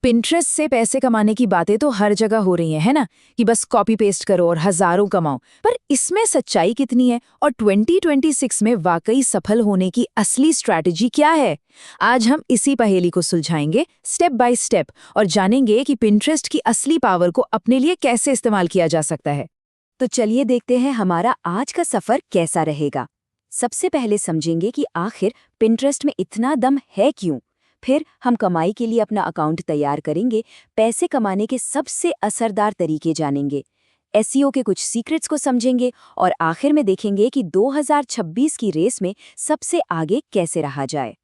Pinterest से पैसे कमाने की बातें तो हर जगह हो रही हैं, है ना? कि बस कॉपी पेस्ट करो और हजारों कमाओ। पर इसमें सच्चाई कितनी है और 2026 में वाकई सफल होने की असली स्ट्रैटेजी क्या है? आज हम इसी पहेली को सुलझाएंगे स्टेप बाय स्टेप और जानेंगे कि पिंटरेस्ट की असली पावर को अपने लिए कैसे इस्तेमाल किया जा सकता है। तो चलिए देखते हैं हमारा आज का सफर कैसा रहेगा। सबसे पहले समझेंगे कि आखिर पिंटरेस्ट में इतना दम है क्यों। फिर हम कमाई के लिए अपना अकाउंट तैयार करेंगे, पैसे कमाने के सबसे असरदार तरीके जानेंगे, एसईओ के कुछ सीक्रेट्स को समझेंगे और आखिर में देखेंगे कि 2026 की रेस में सबसे आगे कैसे रहा जाए।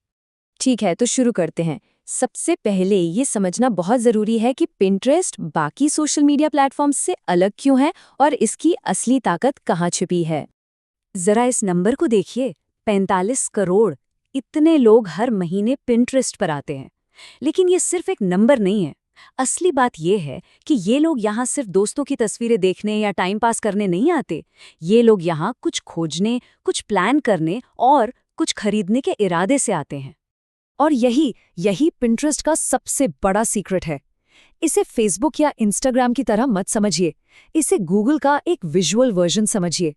ठीक है, तो शुरू करते हैं। सबसे पहले ये समझना बहुत ज़रूरी है कि पिंटरेस्ट बाकी सोशल मीडिया प्लेटफॉर्म्स से अलग क्यों है और इसकी असली ताकत कहाँ छिपी है। जरा इस नंबर को देखिए, 45 करोड़। इतने लोग हर महीने पिंटरेस्ट पर आते हैं। लेकिन ये सिर्फ एक नंबर नहीं है। असली बात ये है कि ये लोग यहाँ सिर्फ दोस्तों की तस्वीरें देखने या टाइम पास करने नहीं आते। ये लोग यहाँ कुछ खोजने, कुछ प्लान करने और कुछ खरीदने के इरादे से आते हैं। और यही पिंटरेस्ट का सबसे बड़ा सीक्रेट है। इसे फेसबुक या इंस्टाग्राम की तरह मत समझिए, इसे गूगल का एक विजुअल वर्जन समझिए।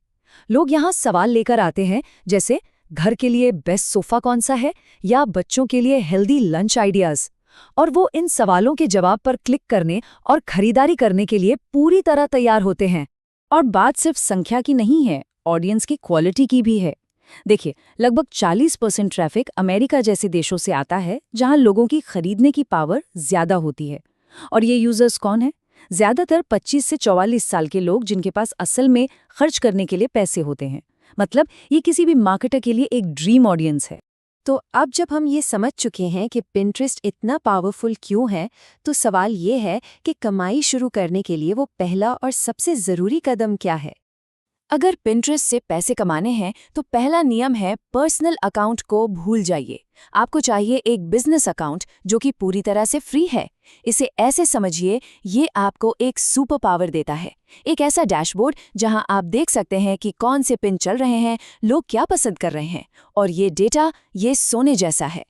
लोग यहाँ सवाल लेकर आते हैं, जैसे घर के लिए बेस्ट सोफा कौन सा है या बच्चों के लिए हेल्दी लंच आइडियाज, और वो इन सवालों के जवाब पर क्लिक करने और खरीदारी करने के लिए पूरी तरह तैयार होते हैं। और बात सिर्फ संख्या की नहीं है, ऑडियंस की क्वालिटी की भी है। देखिए, लगभग 40% ट्रैफिक अमेरिका जैसे देशों से आता है, जहां लोगों की खरीदने की पावर ज्यादा होती है। और ये यूजर्स कौन है? ज्यादातर 25 से 44 साल के लोग, जिनके पास असल में खर्च करने के लिए पैसे होते हैं। मतलब ये किसी भी मार्केटर के लिए एक ड्रीम ऑडियंस है। तो अब जब हम ये समझ चुके हैं कि पिंटरेस्ट इतना पावरफुल क्यों है, तो सवाल ये है कि कमाई शुरू करने के लिए वो पहला और सबसे ज़रूरी कदम क्या है। अगर पिंटरेस्ट से पैसे कमाने हैं तो पहला नियम है पर्सनल अकाउंट को भूल जाइए। आपको चाहिए एक बिजनेस अकाउंट जो कि पूरी तरह से फ्री है। इसे ऐसे समझिए, ये आपको एक सुपर पावर देता है, एक ऐसा डैशबोर्ड जहां आप देख सकते हैं कि कौन से पिन चल रहे हैं, लोग क्या पसंद कर रहे हैं, और ये डेटा ये सोने जैसा है।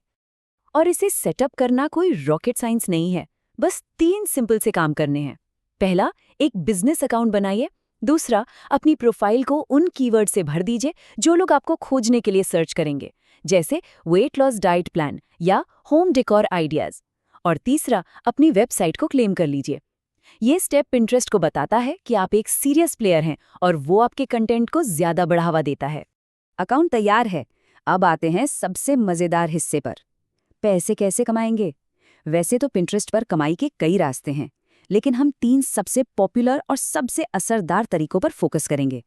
और इसे सेटअप करना कोई रॉकेट साइंस नहीं है, बस 3 सिंपल से काम करने हैं। पहला, एक बिजनेस अकाउंट बनाइए। दूसरा, अपनी प्रोफाइल को उन कीवर्ड से भर दीजिए जो लोग आपको खोजने के लिए सर्च करेंगे, जैसे वेट लॉस डाइट प्लान या होम डेकोर आइडियाज। और तीसरा, अपनी वेबसाइट को क्लेम कर लीजिए। ये स्टेप पिंटरेस्ट को बताता है कि आप एक सीरियस प्लेयर हैं और वो आपके कंटेंट को ज्यादा बढ़ावा देता है। अकाउंट तैयार है, अब आते हैं सबसे मजेदार हिस्से पर। पैसे कैसे कमाएंगे? वैसे तो पिंटरेस्ट पर कमाई के कई रास्ते हैं, लेकिन हम 3 सबसे पॉपुलर और सबसे असरदार तरीकों पर फोकस करेंगे।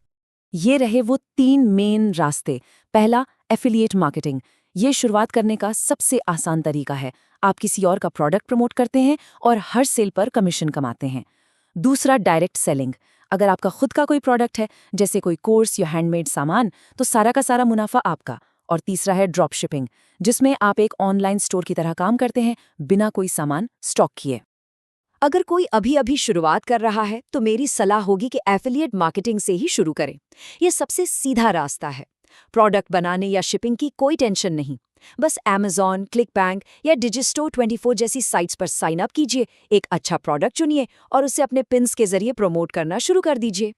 ये रहे वो 3 मेन रास्ते। पहला, एफिलिएट मार्केटिंग। ये शुरुआत करने का सबसे आसान तरीका है। आप किसी और का प्रोडक्ट प्रमोट करते हैं और हर सेल पर कमीशन कमाते हैं। दूसरा, डायरेक्ट सेलिंग। अगर आपका खुद का कोई प्रोडक्ट है, जैसे कोई कोर्स या हैंडमेड सामान, तो सारा का सारा मुनाफा आपका। और तीसरा है ड्रॉप शिपिंग, जिसमें आप एक ऑनलाइन स्टोर की तरह काम करते हैं, बिना कोई सामान स्टॉक किए। अगर कोई अभी शुरुआत कर रहा है तो मेरी सलाह होगी कि एफिलिएट मार्केटिंग से ही शुरू करें। ये सबसे सीधा रास्ता है। प्रोडक्ट बनाने या शिपिंग की कोई टेंशन नहीं। बस Amazon, क्लिकबैंक या डिजिस्टोर 24 जैसी साइट्स पर साइन अप कीजिए, एक अच्छा प्रोडक्ट चुनिए और उसे अपने पिन्स के जरिए प्रमोट करना शुरू कर दीजिए।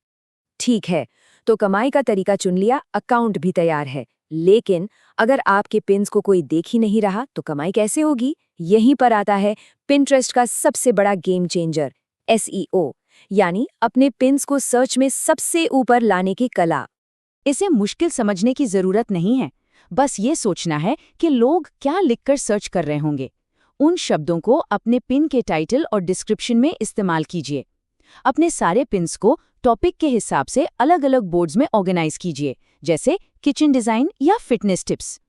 ठीक है, तो कमाई का तरीका चुन लिया, अकाउंट भी तैयार है। लेकिन अगर आपके पिन्स को कोई देख ही नहीं रहा तो कमाई कैसे होगी? यहीं पर आता है पिंटरेस्ट का सबसे बड़ा गेम चेंजर, एसईओ, यानी अपने पिन्स को सर्च में सबसे ऊपर लाने की कला। इसे मुश्किल समझने की जरूरत नहीं है, बस ये सोचना है कि लोग क्या लिखकर सर्च कर रहे होंगे। उन शब्दों को अपने पिन के टाइटल और डिस्क्रिप्शन में इस्तेमाल कीजिए। अपने सारे पिन्स को टॉपिक के हिसाब से अलग अलग बोर्ड्स में ऑर्गेनाइज कीजिए, जैसे किचन डिजाइन या फिटनेस टिप्स।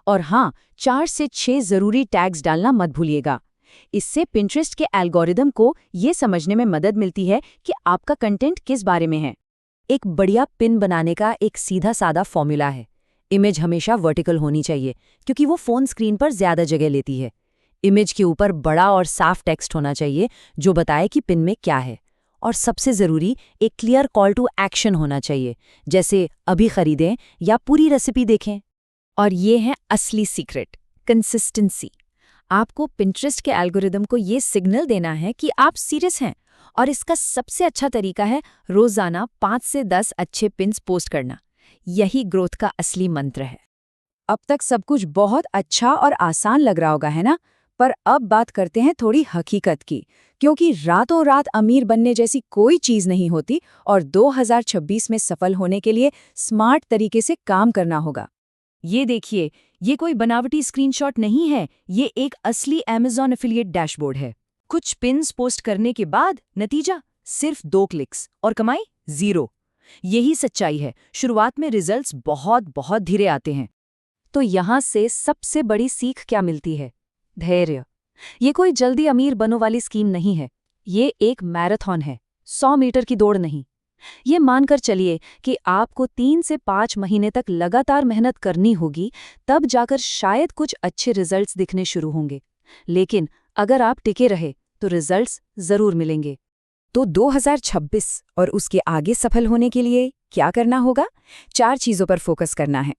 और हाँ, 4 से 6 जरूरी टैग्स डालना मत भूलिएगा। इससे पिंटरेस्ट के एल्गोरिदम को ये समझने में मदद मिलती है कि आपका कंटेंट किस बारे में है। एक बढ़िया पिन बनाने का एक सीधा सादा फॉर्मूला है। इमेज हमेशा वर्टिकल होनी चाहिए, क्योंकि वो फोन स्क्रीन पर ज्यादा जगह लेती है। इमेज के ऊपर बड़ा और साफ टेक्स्ट होना चाहिए जो बताए कि पिन में क्या है। और सबसे जरूरी, एक क्लियर कॉल टू एक्शन होना चाहिए, जैसे अभी खरीदें या पूरी रेसिपी देखें। और ये है असली सीक्रेट, कंसिस्टेंसी। आपको पिंटरेस्ट के एल्गोरिदम को ये सिग्नल देना है कि आप सीरियस हैं, और इसका सबसे अच्छा तरीका है रोजाना 5 से 10 अच्छे पिन्स पोस्ट करना। यही ग्रोथ का असली मंत्र है। अब तक सब कुछ बहुत अच्छा और आसान लग रहा होगा, है ना? पर अब बात करते हैं थोड़ी हकीकत की, क्योंकि रातों रात अमीर बनने जैसी कोई चीज नहीं होती और 2026 में सफल होने के लिए स्मार्ट तरीके से काम करना होगा। ये देखिए, ये कोई बनावटी स्क्रीनशॉट नहीं है, ये एक असली Amazon एफिलिएट डैशबोर्ड है। कुछ पिन्स पोस्ट करने के बाद नतीजा सिर्फ 2 क्लिक्स और कमाई 0। यही सच्चाई है। शुरुआत में रिजल्ट्स बहुत बहुत धीरे आते हैं। तो यहाँ से सबसे बड़ी सीख क्या मिलती है? धैर्य। ये कोई जल्दी अमीर बनो वाली स्कीम नहीं है। ये एक मैराथन है, 100 मीटर की दौड़ नहीं। ये मानकर चलिए कि आपको 3 से 5 महीने तक लगातार मेहनत करनी होगी, तब जाकर शायद कुछ अच्छे रिजल्ट्स दिखने शुरू होंगे। लेकिन अगर आप टिके रहे तो रिजल्ट्स जरूर मिलेंगे। तो 2026 और उसके आगे सफल होने के लिए क्या करना होगा? 4 चीजों पर फोकस करना है।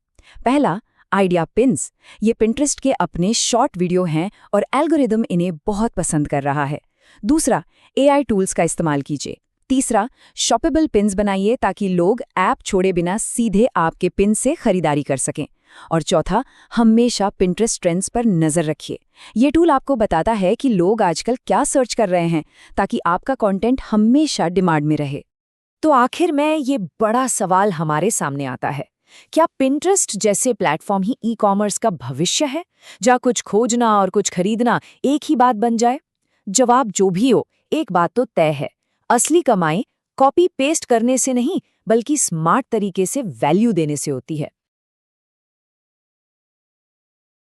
पहला, आइडिया पिन्स। ये पिंटरेस्ट के अपने शॉर्ट वीडियो हैं और एल्गोरिदम इन्हें बहुत पसंद कर रहा है। दूसरा, AI टूल्स का इस्तेमाल कीजिए। तीसरा, शॉपेबल पिन्स बनाइए ताकि लोग ऐप छोड़े बिना सीधे आपके पिन से खरीदारी कर सकें। और चौथा, हमेशा पिंटरेस्ट ट्रेंड्स पर नजर रखिए। ये टूल आपको बताता है कि लोग आजकल क्या सर्च कर रहे हैं, ताकि आपका कंटेंट हमेशा डिमांड में रहे। तो आखिर में ये बड़ा सवाल हमारे सामने आता है, क्या पिंटरेस्ट जैसे प्लेटफॉर्म ही ई-कॉमर्स का भविष्य है, जहाँ कुछ खोजना और कुछ खरीदना एक ही बात बन जाए? जवाब जो भी हो, एक बात तो तय है, असली कमाई कॉपी पेस्ट करने से नहीं, बल्कि स्मार्ट तरीके से वैल्यू देने से होती है।